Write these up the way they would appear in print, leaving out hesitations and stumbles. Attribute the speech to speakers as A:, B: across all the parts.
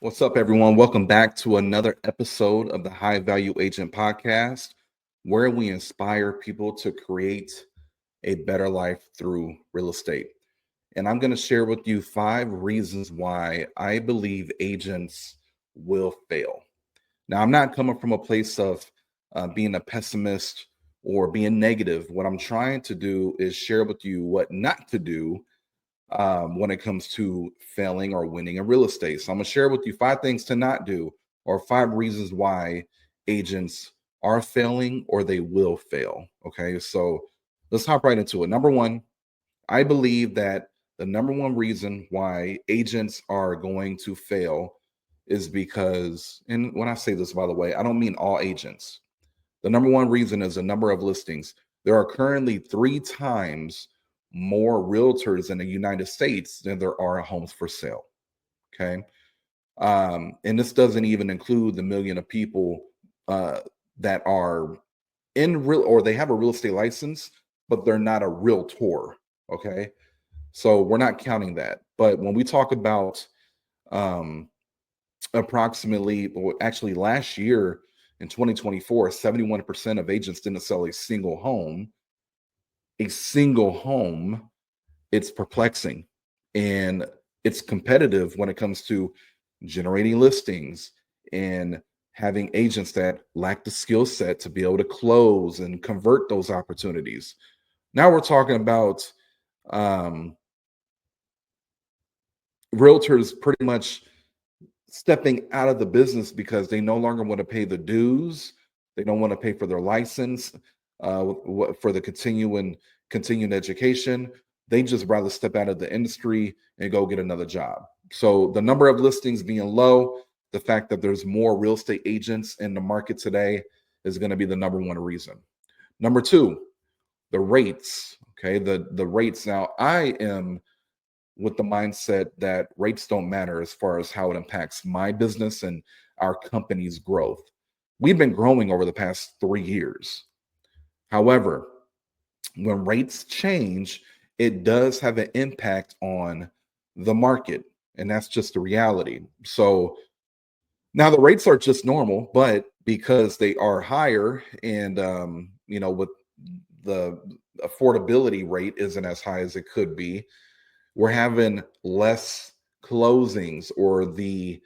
A: What's up, everyone? Welcome back to another episode of the High Value Agent Podcast, where we inspire people to create a better life through real estate. And I'm going to share with you 5 reasons why I believe agents will fail. Now, I'm not coming from a place of being a pessimist or being negative. What I'm trying to do is share with you what not to do when it comes to failing or winning in real estate. So I'm gonna share with you 5 things to not do, or 5 reasons why agents are failing or they will fail. Okay, so let's hop right into it. Number one, I believe that the number one reason why agents are going to fail is because, and when I say this, by the way, I don't mean all agents. The number one reason is the number of listings. There are currently 3 times more realtors in the United States than there are homes for sale. Okay. And this doesn't even include the million of people that are in real or they have a real estate license, but they're not a realtor. Okay. So we're not counting that. But when we talk about um, approximately, well, actually last year in 2024, 71% of agents didn't sell a single home. A single home, it's perplexing and it's competitive when it comes to generating listings and having agents that lack the skill set to be able to close and convert those opportunities. Now we're talking about um, realtors pretty much stepping out of the business because they no longer want to pay the dues. They don't want to pay for their license, for the continuing education. They just rather step out of the industry and go get another job. So the number of listings being low, the fact that there's more real estate agents in the market today is going to be the number one reason. Number two, the rates. Okay, the rates. Now I am with the mindset that rates don't matter as far as how it impacts my business and our company's growth. We've been growing over the past 3 years. However, when rates change, it does have an impact on the market. And that's just the reality. So now the rates are just normal, but because they are higher and, with the affordability rate isn't as high as it could be, we're having less closings or the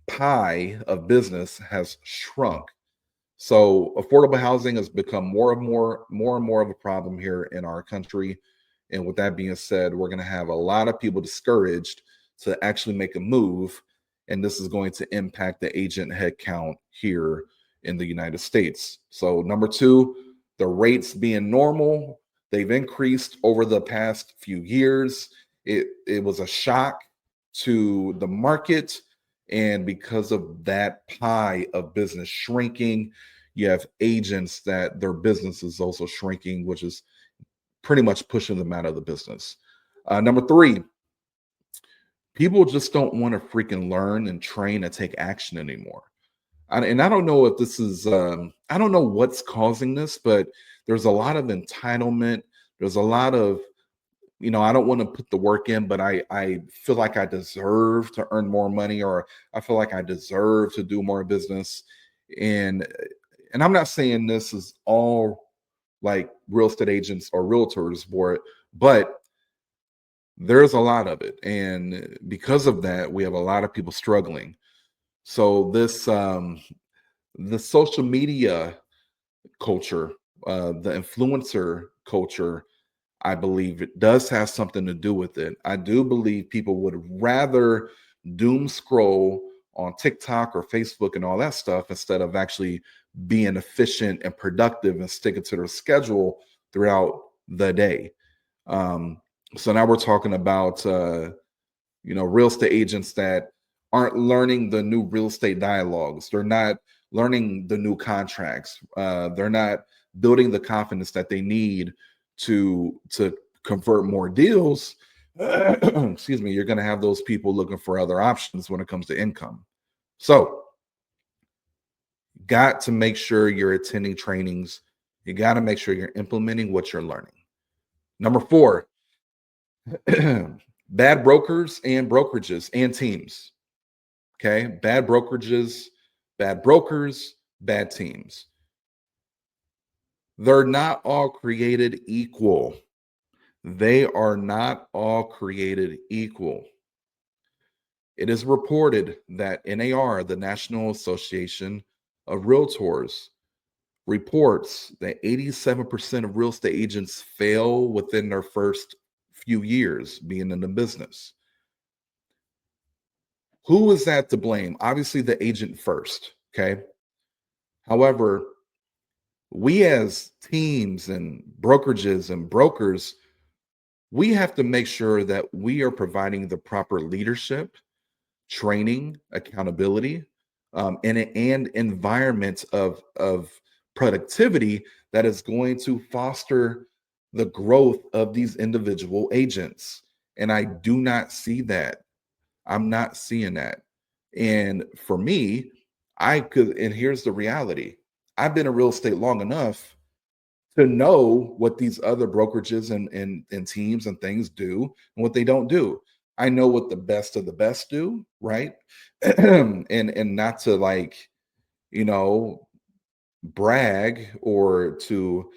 A: pie of business has shrunk. So affordable housing has become more and more of a problem here in our country. And with that being said, we're going to have a lot of people discouraged to actually make a move. And this is going to impact the agent headcount here in the United States. So number two, the rates being normal, they've increased over the past few years. It was a shock to the market. And because of that pie of business shrinking, you have agents that their business is also shrinking, which is pretty much pushing them out of the business. Number three, people just don't want to freaking learn and train and take action anymore. And I don't know if this is, I don't know what's causing this, but there's a lot of entitlement. There's a lot of, I don't want to put the work in, but I feel like I deserve to earn more money, or I feel like I deserve to do more business. And and I'm not saying this is all like real estate agents or realtors for it, but there's a lot of it. And because of that, we have a lot of people struggling. So this the social media culture, the influencer culture, I believe it does have something to do with it. I do believe people would rather doom scroll on TikTok or Facebook and all that stuff instead of actually being efficient and productive and sticking to their schedule throughout the day. Um, so now we're talking about real estate agents that aren't learning the new real estate dialogues. They're not learning the new contracts. They're not building the confidence that they need to convert more deals. Excuse me. You're going to have those people looking for other options when it comes to income. So, got to make sure you're attending trainings. You got to make sure you're implementing what you're learning. Number four, bad brokers and brokerages and teams. Okay. Bad brokerages, bad brokers, bad teams. They're not all created equal. They are not all created equal. It is reported that NAR, the National Association of Realtors, reports that 87% of real estate agents fail within their first few years being in the business. Who is that to blame? Obviously, the agent first. Okay. However, we as teams and brokerages and brokers, we have to make sure that we are providing the proper leadership, training, accountability, and environment of productivity that is going to foster the growth of these individual agents. And I do not see that. I'm not seeing that. And for me, I could, and here's the reality. I've been in real estate long enough to know what these other brokerages and teams and things do and what they don't do. I know what the best of the best do, right? And not to like, you know, brag or to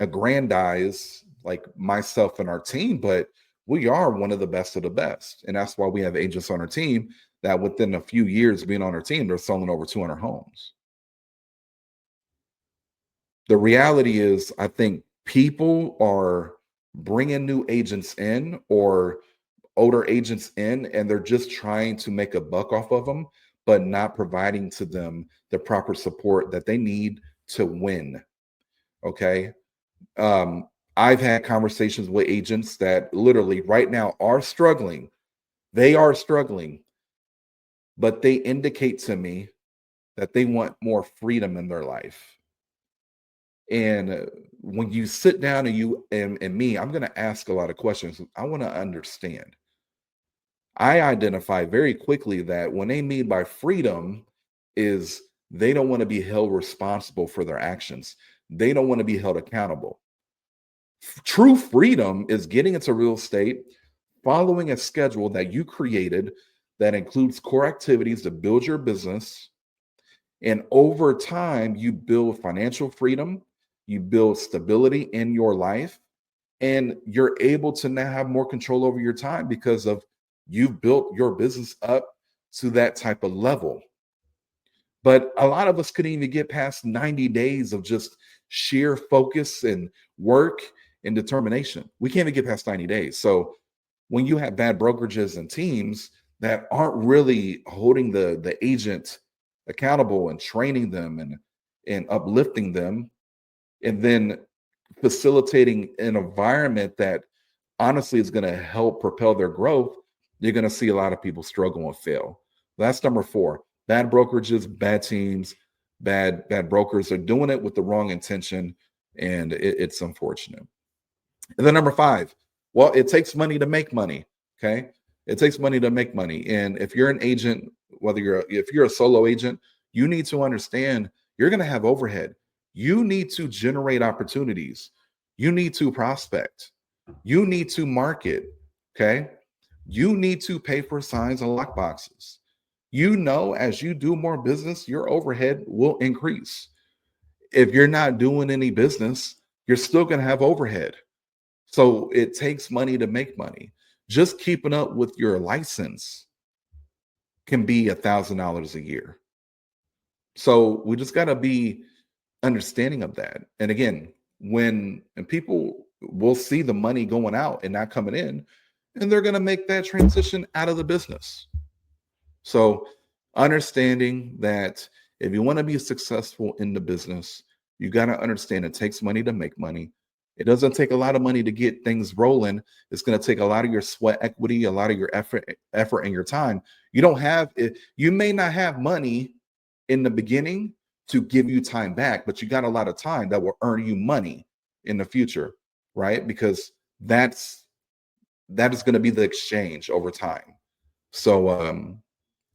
A: aggrandize like myself and our team, but we are one of the best of the best. And that's why we have agents on our team that within a few years being on our team, they're selling over 200 homes. The reality is, I think people are bringing new agents in or older agents in, and they're just trying to make a buck off of them, but not providing to them the proper support that they need to win. Okay. Um, I've had conversations with agents that literally right now are struggling. They are struggling, but they indicate to me that they want more freedom in their life. And when you sit down and you and me, I'm going to ask a lot of questions. I want to understand. I identify very quickly that when they mean by freedom is they don't want to be held responsible for their actions. They don't want to be held accountable. True freedom is getting into real estate, following a schedule that you created that includes core activities to build your business. And over time, you build financial freedom, you build stability in your life, and you're able to now have more control over your time because of you've built your business up to that type of level. But a lot of us couldn't even get past 90 days of just sheer focus and work and determination. We can't even get past 90 days. So when you have bad brokerages and teams that aren't really holding the agent accountable and training them and uplifting them, and then facilitating an environment that honestly is going to help propel their growth, you're going to see a lot of people struggle and fail. That's number four. Bad brokerages, bad teams, bad brokers are doing it with the wrong intention, and it's unfortunate. And then number five, well, it takes money to make money. Okay, it takes money to make money, and if you're an agent, if you're a solo agent, you need to understand you're going to have overhead. You need to generate opportunities. You need to prospect. You need to market. Okay, you need to pay for signs and lock boxes. You know, as you do more business, your overhead will increase. If you're not doing any business, you're still going to have overhead. So it takes money to make money. Just keeping up with your license can be $1,000 a year. So we just got to be understanding of that. And again, when and people will see the money going out and not coming in, and they're going to make that transition out of the business. So understanding that if you want to be successful in the business, you got to understand it takes money to make money. It doesn't take a lot of money to get things rolling. It's going to take a lot of your sweat equity, a lot of your effort and your time. You don't have it. You may not have money in the beginning to give you time back, but you got a lot of time that will earn you money in the future, right? Because that is going to be the exchange over time. So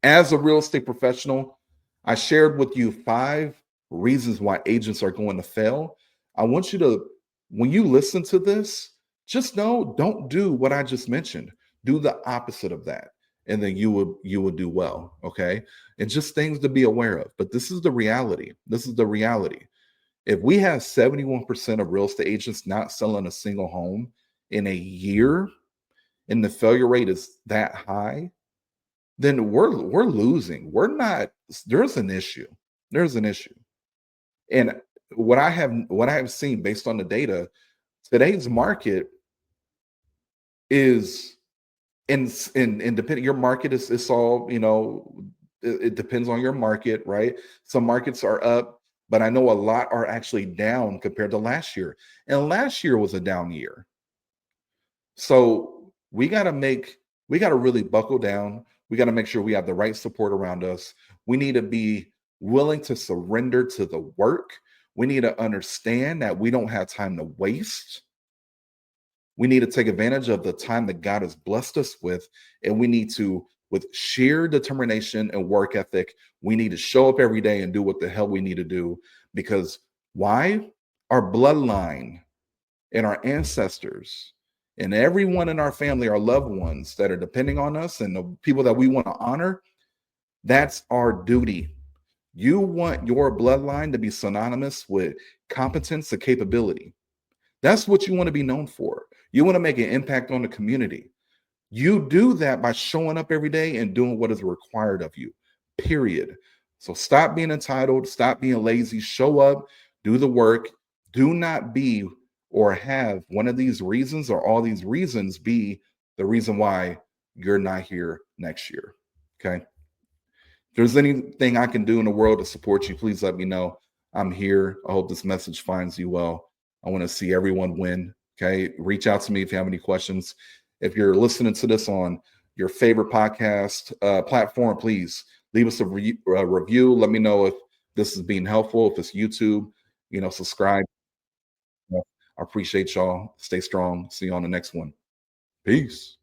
A: as a real estate professional, I shared with you 5 reasons why agents are going to fail. I want you to, when you listen to this, just know don't do what I just mentioned. Do the opposite of that. and then you would do well. Okay. And just things to be aware of. But this is the reality. This is the reality. If we have 71% of real estate agents not selling a single home in a year, and the failure rate is that high, then we're losing. We're not. There's an issue. There's an issue. And what I have seen based on the data, today's market is in depending your market is it's all, it depends on your market, right? Some markets are up, but I know a lot are actually down compared to last year. And last year was a down year. So we got to really buckle down. We got to make sure we have the right support around us. We need to be willing to surrender to the work. We need to understand that we don't have time to waste. We need to take advantage of the time that God has blessed us with, and we need to, with sheer determination and work ethic, we need to show up every day and do what the hell we need to do. Because why? Our bloodline and our ancestors and everyone in our family, our loved ones that are depending on us and the people that we want to honor, that's our duty. You want your bloodline to be synonymous with competence and capability. That's what you want to be known for. You want to make an impact on the community. You do that by showing up every day and doing what is required of you, period. So stop being entitled, stop being lazy, show up, do the work. Do not be or have one of these reasons or all these reasons be the reason why you're not here next year. Okay. If there's anything I can do in the world to support you, please let me know. I'm here. I hope this message finds you well. I want to see everyone win. Okay. Reach out to me if you have any questions. If you're listening to this on your favorite podcast platform, please leave us a review. Let me know if this is being helpful. If it's YouTube, subscribe. I appreciate y'all. Stay strong. See you on the next one. Peace.